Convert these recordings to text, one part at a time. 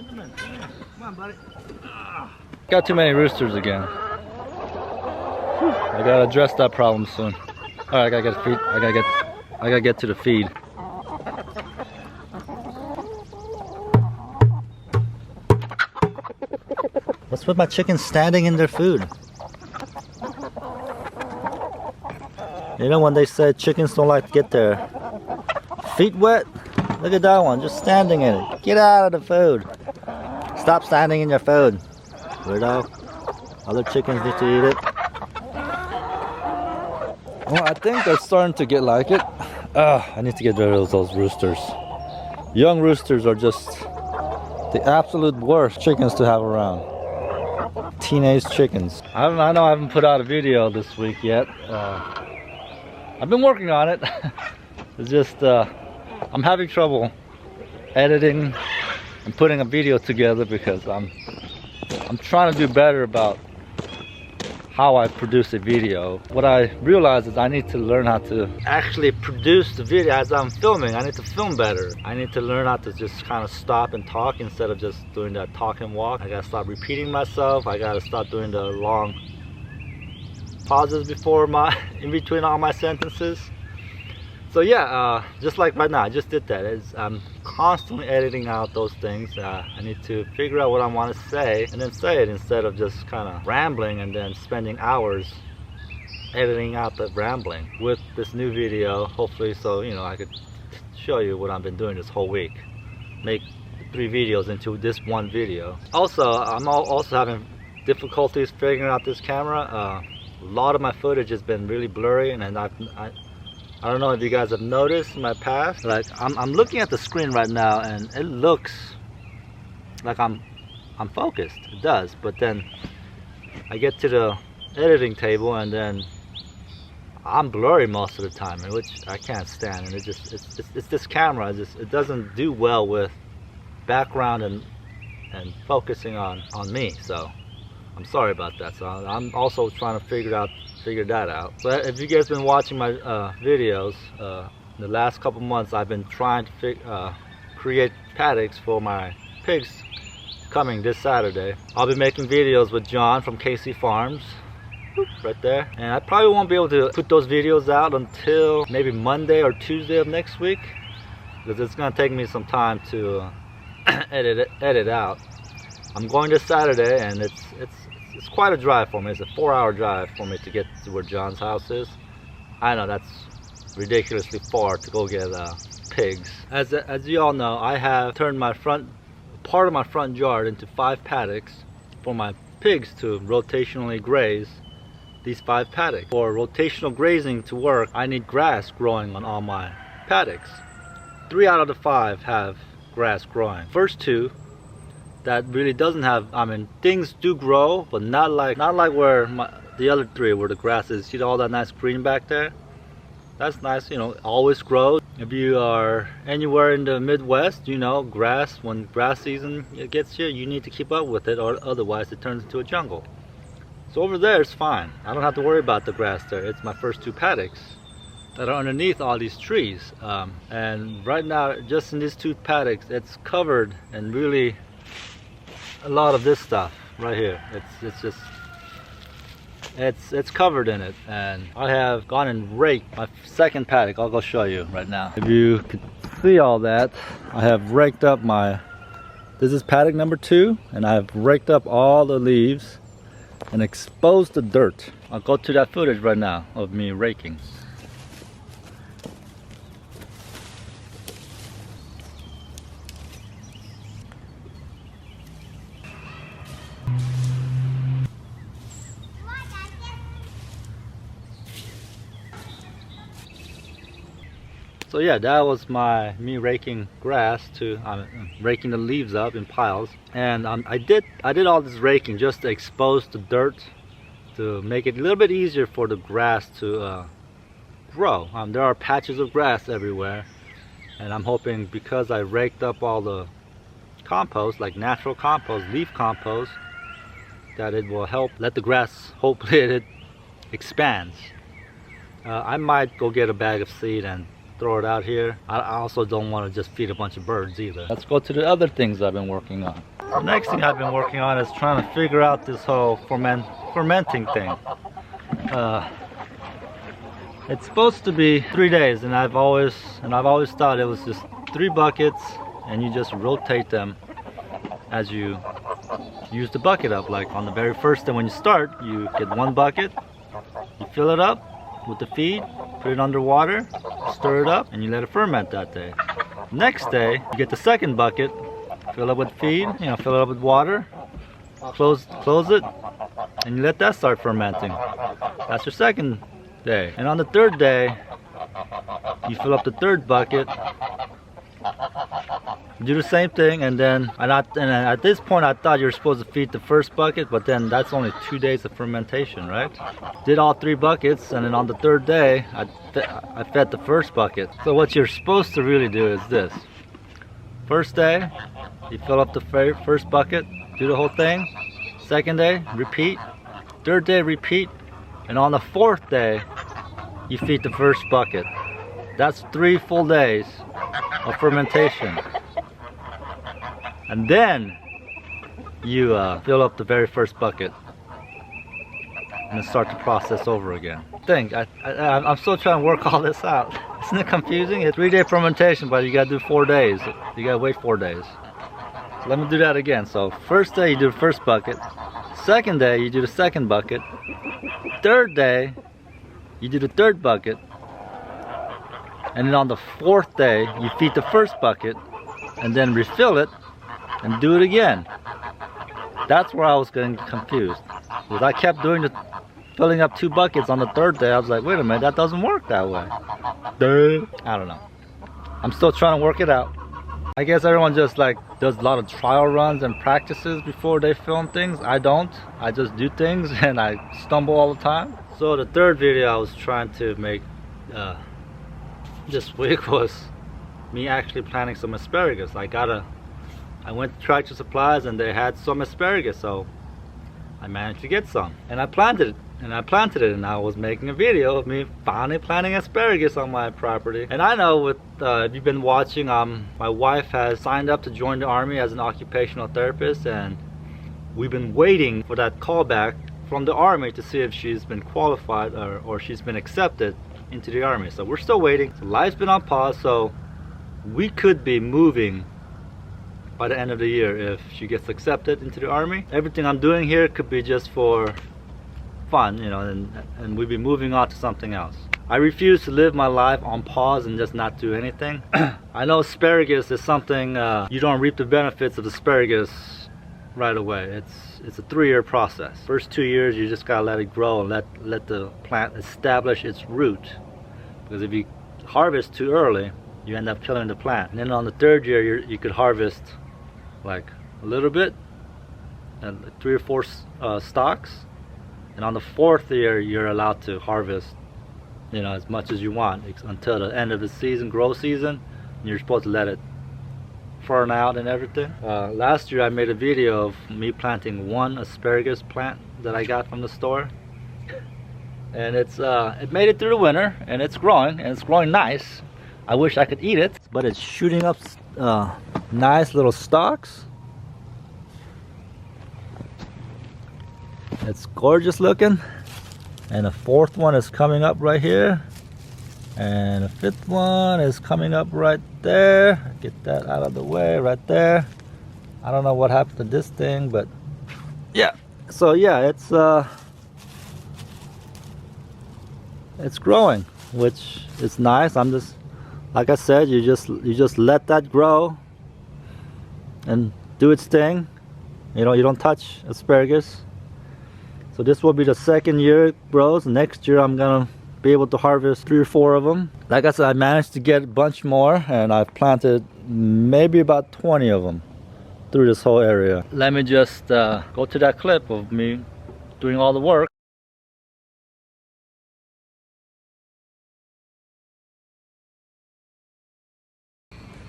Come on, buddy. Got too many roosters again. I gotta address that problem soon. Alright, I gotta get feed. I gotta get to the feed. What's with my chickens standing in their food? You know when they say chickens don't like to get their feet wet? Look at that one, just standing in it. Get out of the food. Stop standing in your food, weirdo. Other chickens need to eat it. Well, I think they're starting to get like it. I need to get rid of those roosters. Young roosters are just the absolute worst chickens to have around. Teenage chickens. I know I haven't put out a video this week yet. I've been working on it. It's just I'm having trouble editing and putting a video together because I'm trying to do better about how I produce a video. What I realized is I need to learn how to actually produce the video as I'm filming. I need to film better. I need to learn how to just kind of stop and talk instead of just doing that talk and walk. I gotta stop repeating myself. I gotta stop doing the long pauses in between all my sentences. So yeah, just like right now, I just did that. I'm constantly editing out those things. I need to figure out what I want to say and then say it instead of just kind of rambling and then spending hours editing out the rambling. With this new video, hopefully, so you know, I could show you what I've been doing this whole week. Make 3 videos into this one video. Also, I'm also having difficulties figuring out this camera. A lot of my footage has been really blurry, and I don't know if you guys have noticed in my past, like I'm looking at the screen right now and it looks like I'm focused. It does, but then I get to the editing table and then I'm blurry most of the time, which I can't stand. And it's this camera. It doesn't do well with background and focusing on me. So I'm sorry about that. So I'm also trying to figure that out. But if you guys been watching my videos, the last couple months I've been trying to create paddocks for my pigs coming this Saturday. I'll be making videos with John from KC Farms, right there. And I probably won't be able to put those videos out until maybe Monday or Tuesday of next week, because it's gonna take me some time to edit out. I'm going this Saturday, and it's quite a drive for me. It's a 4-hour drive for me to get to where John's house is. I know that's ridiculously far to go get pigs. As you all know, I have turned part of my front yard into 5 paddocks for my pigs to rotationally graze these 5 paddocks. For rotational grazing to work, I need grass growing on all my paddocks. 3 out of the 5 have grass growing. First 2 that really doesn't have, I mean, things do grow, but not like where the other 3 where the grass is. See all that nice green back there? That's nice, you know, always grows. If you are anywhere in the Midwest, you know, when grass season gets here, you need to keep up with it, or otherwise it turns into a jungle. So over there it's fine. I don't have to worry about the grass there. It's my first 2 paddocks that are underneath all these trees. And right now, just in these 2 paddocks, it's covered and really a lot of this stuff right here. It's covered in it, and I have gone and raked my second paddock. I'll go show you right now. If you could see all that, I have raked up this is paddock number 2, and I have raked up all the leaves and exposed the dirt. I'll go to that footage right now of me raking. So yeah, that was me raking grass raking the leaves up in piles, and I did all this raking just to expose the dirt to make it a little bit easier for the grass to grow. There are patches of grass everywhere, and I'm hoping because I raked up all the compost, like natural compost, leaf compost, that it will help let the grass, hopefully it expands. I might go get a bag of seed and throw it out here. I also don't want to just feed a bunch of birds either. Let's go to the other things I've been working on. The next thing I've been working on is trying to figure out this whole fermenting thing. It's supposed to be 3 days, and I've always thought it was just 3 buckets, and you just rotate them as you use the bucket up. Like on the very first day when you start, you get 1 bucket, you fill it up with the feed, put it under water, stir it up, and you let it ferment that day. Next day, you get the second bucket, fill it with feed, fill it up with water, close it, and you let that start fermenting. That's your second day. And on the third day, you fill up the third bucket, do the same thing, and at this point I thought you were supposed to feed the first bucket, but then that's only 2 days of fermentation, right? Did all 3 buckets, and then on the third day I fed the first bucket. So what you're supposed to really do is this. First day, you fill up the first bucket, do the whole thing. Second day, repeat. Third day, repeat. And on the 4th day, you feed the first bucket. That's 3 full days of fermentation. And then you fill up the very first bucket and start the process over again. I'm still trying to work all this out. Isn't it confusing? It's 3-day fermentation, but you gotta do 4 days. You gotta wait 4 days. So let me do that again. So first day you do the first bucket. Second day you do the second bucket. Third day you do the third bucket. And then on the 4th day you feed the first bucket and then refill it and do it again. That's where I was getting confused, because I kept filling up 2 buckets on the 3rd day. I was like, wait a minute, that doesn't work that way. I don't know. I'm still trying to work it out. I guess everyone just does a lot of trial runs and practices before they film things. I don't. I just do things and I stumble all the time. So the 3rd video I was trying to make this week was me actually planting some asparagus. I went to Tractor Supplies and they had some asparagus, so I managed to get some. And I planted it, and I was making a video of me finally planting asparagus on my property. And I know if you've been watching, my wife has signed up to join the Army as an occupational therapist, and we've been waiting for that callback from the Army to see if she's been qualified or she's been accepted into the Army. So we're still waiting. So life's been on pause, so we could be moving by the end of the year if she gets accepted into the Army. Everything I'm doing here could be just for fun, and we'd be moving on to something else. I refuse to live my life on pause and just not do anything. I know asparagus is something, you don't reap the benefits of asparagus right away. It's a 3-year process. First 2 years you just gotta let it grow and let the plant establish its root, because if you harvest too early, you end up killing the plant. And then on the 3rd year you could harvest like a little bit, and 3 or 4 stalks, and on the 4th year you're allowed to harvest as much as you want until the end of the season, grow season, and you're supposed to let it fern out and everything. Last year I made a video of me planting 1 asparagus plant that I got from the store, and it made it through the winter, and it's growing nice. I wish I could eat it, but it's shooting up nice little stalks. It's gorgeous looking. And the 4th one is coming up right here. And the 5th one is coming up right there. Get that out of the way right there. I don't know what happened to this thing, but yeah. So yeah, it's growing, which is nice. I'm just, like I said, you just let that grow and do its thing. You don't touch asparagus. So this will be the 2nd year it grows. Next year I'm gonna be able to harvest 3 or 4 of them. Like I said, I managed to get a bunch more, and I've planted maybe about 20 of them through this whole area. Let me just go to that clip of me doing all the work.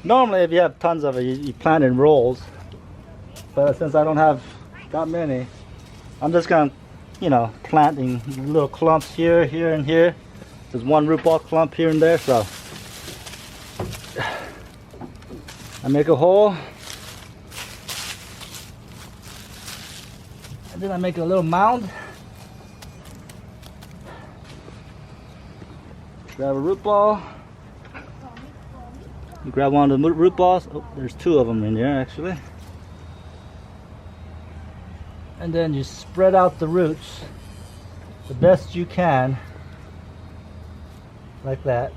Normally if you have tons of it, you plant in rolls, but since I don't have that many, I'm just gonna planting little clumps here, and here. There's 1 root ball clump here and there, so I make a hole, and then I make a little mound. Grab a root ball. You grab one of the root balls. Oh, there's two of them in here actually. And then you spread out the roots the best you can, like that.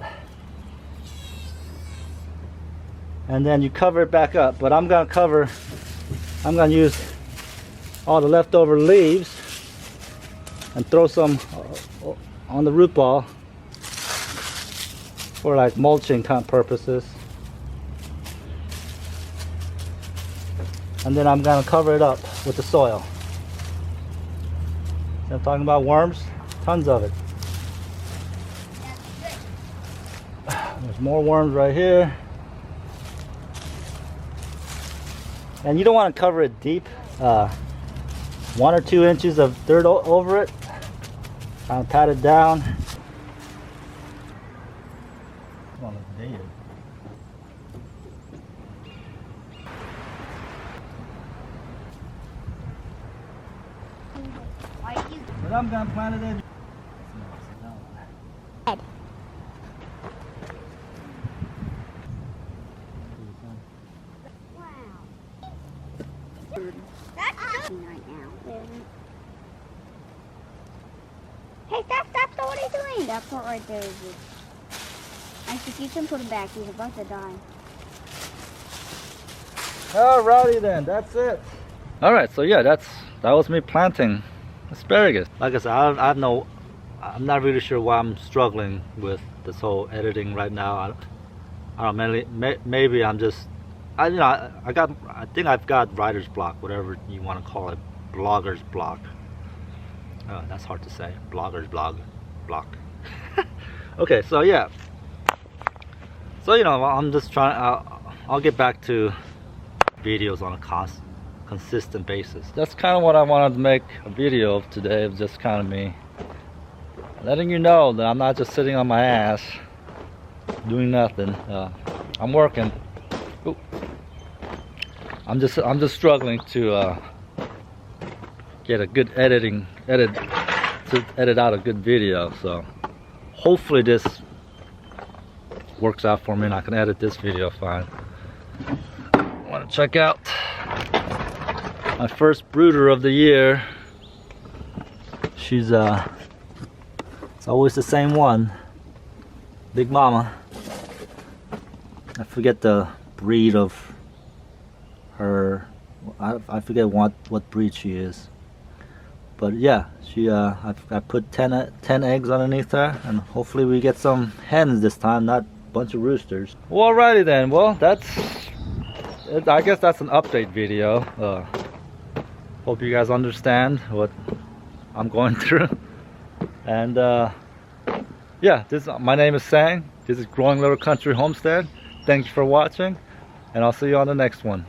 And then you cover it back up. But I'm gonna use all the leftover leaves and throw some on the root ball for like mulching kind of purposes. And then I'm gonna cover it up with the soil. See, I'm talking about worms, tons of it. There's more worms right here. And you don't want to cover it deep. 1 or 2 inches of dirt over it. Kind of pat it down. But I'm gonna plant it in. Wow. That's good right now. Hey, stop, what are you doing? That part right there is it. I think you can put him back, he's about to die. Alrighty then, that's it. Alright, so yeah, that was me planting asparagus. Like I said, I'm not really sure why I'm struggling with this whole editing right now. I don't know, maybe I'm just, I think I've got writer's block, whatever you want to call it, blogger's block. That's hard to say, blogger's block. Okay, so yeah. So I'm just trying, I'll get back to videos on a consistent basis. That's kind of what I wanted to make a video of today, of just kind of me letting you know that I'm not just sitting on my ass doing nothing. I'm working. Ooh. I'm just struggling to get a good edit out a good video. So hopefully this works out for me and I can edit this video fine. I want to check out my first brooder of the year. She's it's always the same one, Big Mama. I forget the breed of her. I forget what breed she is. But yeah, she I put 10 eggs underneath her, and hopefully we get some hens this time, not a bunch of roosters. Well, alrighty then. Well, I guess that's an update video. Hope you guys understand what I'm going through. And yeah, my name is Sang. This is Growing Little Country Homestead. Thank you for watching, and I'll see you on the next one.